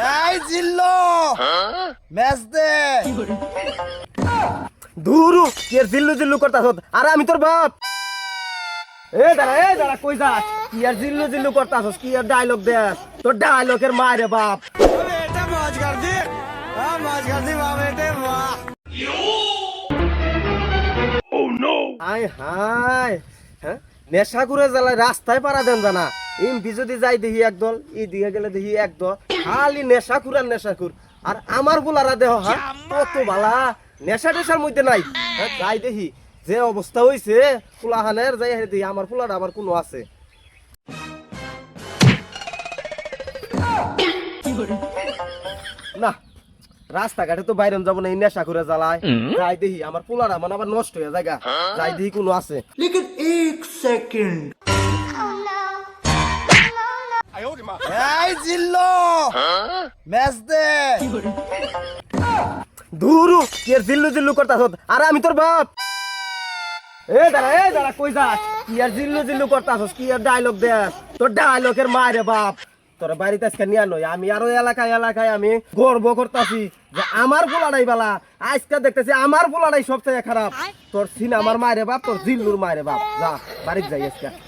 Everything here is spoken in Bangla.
এই জিল্লো ম্যাচ দে দূরু কে জিল্লু জিল্লু করতাছ আর আমি তোর বাপ এ দাঁড়া কই যাস কি আর জিল্লু জিল্লু করতাছস কি আর ডায়লগ দেস তোর ডায়লগের মারে বাপ बेटा मौज कर दी हाँ मौज कर दी वाह बेटे वाह হাই হাই হ্যাঁ নেশা করে জ্বালায় রাস্তায় পারা দেন জানা এমপি যদি যাই দেখি একদল ই দিয়ে গেলে দেখি একদল খালি নেশা খুর আর নেশা খুর আর আমার বুলারা দেহ হ্যাঁ কত বালা নেশা টেশার মধ্যে নাই হ্যাঁ যাই দেখি যে অবস্থা হইছে ফুলাহানের যাই দেখি আমার ফুলাটা আবার কোনো আছে না রাস্তাঘাটে তো বাইরে যাবো না এই নেশা করে জ্বালায় যাই দেখি আমার পোলারা মানে আবার নষ্ট হয়ে জায়গা যাই দেখি কোনো আছে लेकिन एक सेकंड এই জিল্লো ম্যাচ দে দূরু কে জিল্লু জিল্লু করতাছ আর আমি তোর বাপ এ দাঁড়া কই যাস কি আর জিল্লু জিল্লু করতাছস কি আর ডায়লগ দেস তোর ডায়লগের মারে বাপ তোর বাড়িতে আজকে নিয়ে নই আমি আরো এলাকায় আমি গর্ব করতাছি যে আমার পোলাটাই বালা আজকে দেখতেছি আমার পোলাটাই সবচেয়ে খারাপ তোর সিনেমার মারে বাপ তোর জিল্লুর মারে বাপ যা বাড়িতে যাই আজকে